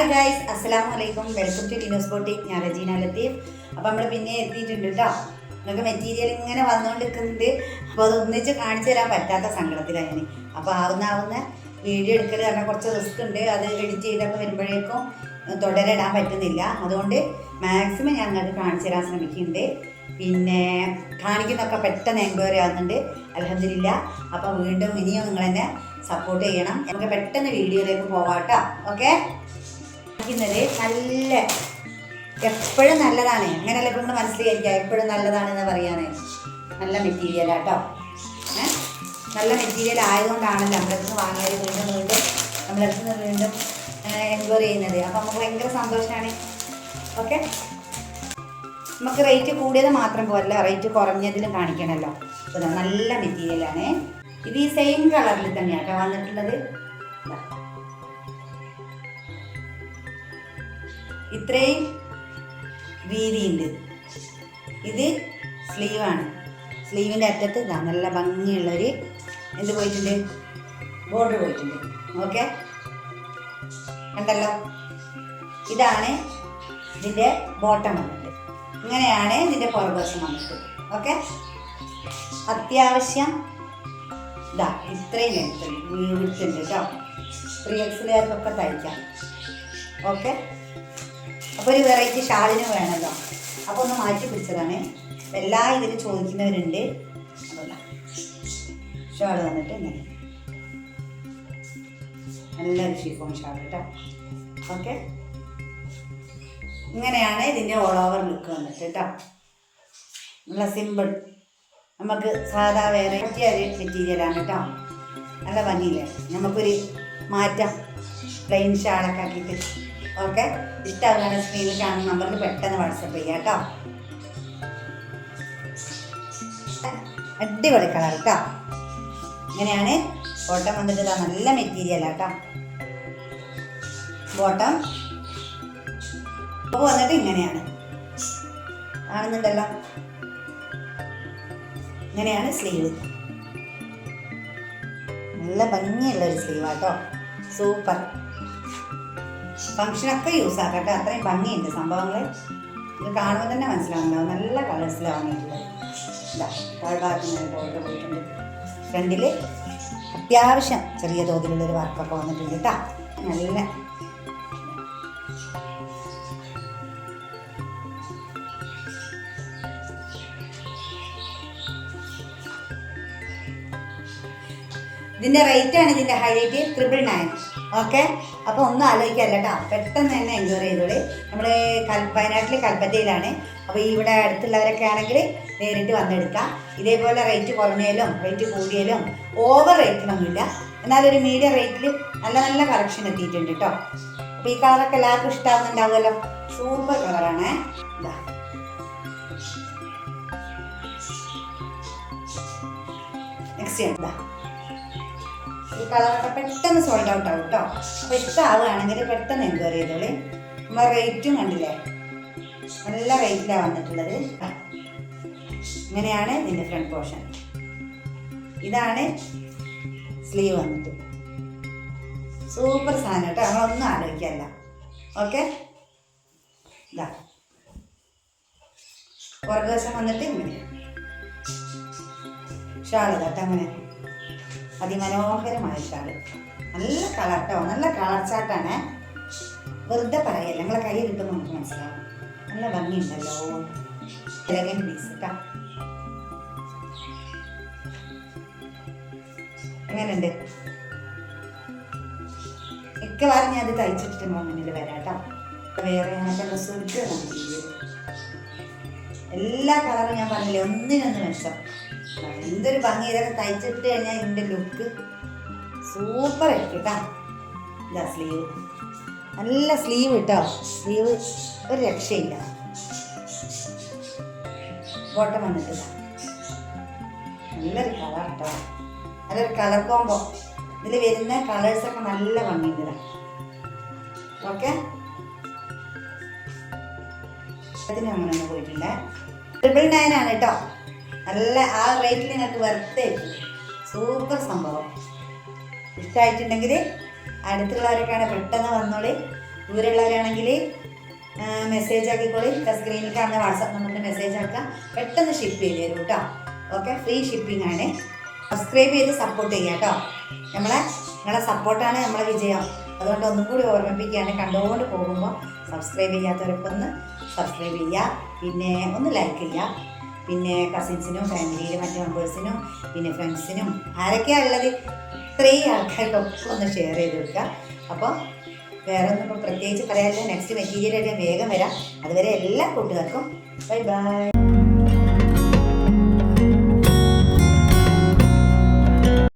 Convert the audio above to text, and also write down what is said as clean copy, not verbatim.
Hi guys, അസ്സലാമലൈക്കും. Welcome to Lino's boutique. ഞാൻ റജീന ലത്തീഫ്. അപ്പോൾ നമ്മൾ പിന്നെ എത്തിയിട്ടുണ്ട് കേട്ടോ. നിങ്ങൾക്ക് മെറ്റീരിയൽ ഇങ്ങനെ വന്നുകൊണ്ടിരിക്കുന്നുണ്ട്. അപ്പോൾ അത് ഒന്നിച്ച് കാണിച്ചു തരാൻ പറ്റാത്ത സങ്കടത്തിലാണ് ഞാൻ. അപ്പോൾ ആവുന്ന വീഡിയോ എടുക്കൽ കാരണം കുറച്ച് റിസ്ക് ഉണ്ട്. അത് എഡിറ്റ് ചെയ്തൊക്കെ വരുമ്പോഴേക്കും തുടരാൻ പറ്റുന്നില്ല. അതുകൊണ്ട് മാക്സിമം ഞങ്ങൾക്ക് കാണിച്ചു തരാൻ ശ്രമിക്കുന്നുണ്ട്. പിന്നെ കാണിക്കുന്നതൊക്കെ പെട്ടെന്ന് എൻക്വയറി ആകുന്നുണ്ട്. അൽഹംദുലില്ലാ. അപ്പോൾ വീണ്ടും ഇനിയും നിങ്ങൾ എന്നെ സപ്പോർട്ട് ചെയ്യണം. നമുക്ക് പെട്ടെന്ന് വീഡിയോയിലേക്ക് പോവാം കേട്ടോ. ഓക്കെ. നല്ല എപ്പോഴും നല്ലതാണ്. അങ്ങനെയല്ല ഇപ്പം നമ്മൾ മനസ്സിലായിരിക്കാം എപ്പോഴും നല്ലതാണെന്ന് പറയാനേ. നല്ല മെറ്റീരിയലാട്ടോ. നല്ല മെറ്റീരിയൽ ആയതുകൊണ്ടാണല്ലോ നമ്മളടുത്ത് വാങ്ങിയത് വീണ്ടും എൻക്വയറി ചെയ്യുന്നത്. അപ്പം നമുക്ക് ഭയങ്കര സന്തോഷമാണ്. ഓക്കെ. നമുക്ക് റേറ്റ് കൂടിയത് മാത്രം പോരല്ല, റേറ്റ് കുറഞ്ഞതിലും കാണിക്കണമല്ലോ. അപ്പോൾ നല്ല മെറ്റീരിയലാണ്. ഇത് ഈ സെയിം കളറിൽ തന്നെയാണ് കേട്ടോ വന്നിട്ടുള്ളത്. ഇത്രയും വീതിയുണ്ട്. ഇത് സ്ലീവാണ്. സ്ലീവിൻ്റെ അറ്റത്ത് ഇതാ നല്ല ഭംഗിയുള്ളൊരു എന്ത് പോയിട്ടുണ്ട്, ബോർഡർ പോയിട്ടുണ്ട്. ഓക്കെ, കണ്ടല്ലോ. ഇതാണ് ഇതിൻ്റെ ബോട്ടം വന്നിട്ട്. ഇങ്ങനെയാണ് ഇതിൻ്റെ പുറകുവശം വന്നിട്ട്. ഓക്കെ. അത്യാവശ്യം ഇതാ ഇത്രയും എടുത്തുണ്ട് കേട്ടോ. 3Xകാർക്കൊക്കെ തയ്ക്കാം. ഓക്കെ. അപ്പോൾ ഒരു വെറൈറ്റി ഷാളിന് വേണമല്ലോ. അപ്പോൾ ഒന്ന് മാറ്റി പിടിച്ചതാണ്. എല്ലാ ഇതിലും ചോദിക്കുന്നവരുണ്ട്. അതല്ല ഷാൾ വന്നിട്ട് ഇങ്ങനെ നല്ലൊരു ഷിഫോൺ ഷാൾ കേട്ടോ. ഓക്കെ. ഇങ്ങനെയാണ് ഇതിൻ്റെ ഓൾ ഓവർ ലുക്ക് വന്നിട്ട് കേട്ടോ. നല്ല സിമ്പിൾ, നമുക്ക് സാധാ വേറെ ഒരു മെറ്റീരിയലാണ് കേട്ടോ. നല്ല ഭംഗിയില്ലേ. നമുക്കൊരു മാറ്റം പ്ലെയിൻ ഷാളൊക്കെ ആക്കിയിട്ട്. ഓക്കെ. ഇഷ്ടമാകുന്ന സ്ക്രീനിൽ കാണുന്ന നമ്പറിൽ പെട്ടെന്ന് വാട്സപ്പ് ചെയ്യാം കേട്ടോ. അടിപൊളി കളർ കേട്ടോ. ഇങ്ങനെയാണ് ബോട്ടം വന്നിട്ട്. നല്ല മെറ്റീരിയലാണ് കേട്ടോ ബോട്ടം. അപ്പോൾ വന്നിട്ട് ഇങ്ങനെയാണ് കാണുന്നുണ്ടല്ലോ. ഇങ്ങനെയാണ് സ്ലീവ്. നല്ല ഭംഗിയുള്ളൊരു സ്ലീവാട്ടോ. സൂപ്പർ. ഫംഗ്ഷനൊക്കെ യൂസ് ആക്കാം കേട്ടോ. അത്രയും ഭംഗിയുണ്ട് സംഭവങ്ങൾ. ഇത് കാണുമ്പോൾ തന്നെ മനസ്സിലാവുന്നുണ്ടാവും. നല്ല കളേഴ്സിലാണ് വാങ്ങിയിട്ടുള്ളത്. ഇതാ ഭാഗത്ത് ബോർഡർ പോയിട്ടുണ്ട്. ഫ്രണ്ടിൽ അത്യാവശ്യം ചെറിയ തോതിലുള്ളൊരു വർക്കൊക്കെ വന്നിട്ടുണ്ട് കേട്ടോ. നല്ല ഇതിൻ്റെ റേറ്റാണ് ഇതിൻ്റെ ഹൈലൈറ്റ് 999. ഓക്കെ. അപ്പോൾ ഒന്നും ആലോചിക്കാമല്ല കേട്ടോ. പെട്ടെന്ന് തന്നെ എൻക്വയറി ചെയ്തോളി. നമ്മൾ വയനാട്ടിൽ കൽപ്പറ്റയിലാണ്. അപ്പോൾ ഇവിടെ അടുത്തുള്ളവരൊക്കെ ആണെങ്കിൽ നേരിട്ട് വന്നെടുക്കാം. ഇതേപോലെ റേറ്റ് കുറഞ്ഞാലും റേറ്റ് കൂടിയാലും ഓവർ റേറ്റിനൊന്നുമില്ല. എന്നാലൊരു മീഡിയം റേറ്റിൽ നല്ല നല്ല കളക്ഷൻ എത്തിയിട്ടുണ്ട് കേട്ടോ. അപ്പോൾ ഈ കളറൊക്കെ എല്ലാവർക്കും ഇഷ്ടമാകുന്നുണ്ടാവുമല്ലോ. സൂപ്പർ കളറാണ്. ഇതാ നെക്സ്റ്റ് എന്താ ഈ കളറൊക്കെ പെട്ടെന്ന് സോൾഡ് ഔട്ട് ആവും കേട്ടോ. അപ്പോൾ ഇഷ്ടമാവുകയാണെങ്കിൽ പെട്ടെന്ന് എൻക്വയറി ചെയ്തോളി. നമ്മൾ റേറ്റും കണ്ടില്ലേ, നല്ല റേറ്റിലാണ് വന്നിട്ടുള്ളത്. ഇങ്ങനെയാണ് ഇതിൻ്റെ ഫ്രണ്ട് പോർഷൻ. ഇതാണ് സ്ലീവ് വന്നിട്ട്. സൂപ്പർ സാധനം കേട്ടോ. നമ്മളൊന്നും ആലോചിക്കാമല്ല. ഓക്കെ. ഇതാ പുറകുവശം വന്നിട്ട് ഇങ്ങനെയാണ് ഷാള് കേട്ടോ. അങ്ങനെ അതിമനോഹരമായ ഷാള്. നല്ല കളർ കേട്ടോ. നല്ല കളർ ചാട്ടാണ്. വെറുതെ പറയല്ല, നിങ്ങളെ കൈ കിട്ടുമ്പോൾ നമുക്ക് മനസ്സിലാവും. നല്ല ഭംഗിയുണ്ടല്ലോ. എലഗന്റ് പീസ് കേട്ടോ. എങ്ങനെയുണ്ട്? മിക്കവാറും ഞാൻ അത് തയ്ച്ചിട്ട് മുന്നിൽ വരാം കേട്ടോ. വേറെ ഞങ്ങൾക്ക് സുഖം. എല്ലാ കളറും ഞാൻ പറഞ്ഞില്ലേ, ഒന്നിനൊന്ന് മെച്ചം. എന്തൊരു ഭംഗി. ഇതൊക്കെ തയ്ച്ചിട്ട് കഴിഞ്ഞാൽ ഇതിൻ്റെ ലുക്ക് സൂപ്പർ ആയിരിക്കും കേട്ടോ. ഇതാ സ്ലീവ്. നല്ല സ്ലീവ് കേട്ടോ. സ്ലീവ് ഒരു രക്ഷയില്ല. ബോട്ടം വന്നിട്ട് നല്ലൊരു കളർ കേട്ടോ. നല്ലൊരു കളർ കോമ്പോ. ഇതിൽ വരുന്ന കളേഴ്സൊക്കെ നല്ല ഭംഗിയുണ്ട്. ഓക്കെ. അതിന് അങ്ങനെയൊന്നും പോയിട്ടില്ല. 999 ആണ് കേട്ടോ. നല്ല ആ റേറ്റിൽ നിങ്ങൾക്ക് വെറുതെ സൂപ്പർ സംഭവം. ഇഷ്ടമായിട്ടുണ്ടെങ്കിൽ അടുത്തുള്ളവരൊക്കെയാണ് പെട്ടെന്ന് വന്നോളി. ദൂരെയുള്ളവരാണെങ്കിൽ മെസ്സേജ് ആക്കിക്കോളി. സ്ക്രീനിൽ കാണുന്ന വാട്സാപ്പ് നമ്പറിൽ മെസ്സേജ് ആക്കുക, പെട്ടെന്ന് ഷിപ്പ് ചെയ്ത് തരും കേട്ടോ. ഓക്കെ, ഫ്രീ ഷിപ്പിംഗ് ആണ്. സബ്സ്ക്രൈബ് ചെയ്ത് സപ്പോർട്ട് ചെയ്യുക കേട്ടോ. നിങ്ങളെ സപ്പോർട്ടാണ് നമ്മളെ വിജയം. അതുകൊണ്ട് ഒന്നും കൂടി ഓർമ്മിപ്പിക്കുകയാണ്, കണ്ടുകൊണ്ട് പോകുമ്പോൾ സബ്സ്ക്രൈബ് ചെയ്യാത്തവരൊക്കെ ഒന്ന് സബ്സ്ക്രൈബ് ചെയ്യുക, പിന്നെ ഒന്ന് ലൈക്ക് ചെയ്യുക, പിന്നെ കസിൻസിനും ഫാമിലിയിലെ മറ്റു മെമ്പേഴ്സിനും പിന്നെ ഫ്രണ്ട്സിനും ആരൊക്കെയാണ് ഉള്ളത് ഇത്രയും ആൾക്കാർക്കൊക്കെ ഒന്ന് ഷെയർ ചെയ്ത് കൊടുക്കുക. അപ്പോൾ വേറെ ഒന്നും ഇപ്പോൾ പ്രത്യേകിച്ച് പറയാനില്ല. നെക്സ്റ്റ് മെറ്റീരിയൽ ആയിട്ട് വേഗം വരാം. അതുവരെ എല്ലാ കൂട്ടുകാർക്കും ബൈ ബൈ.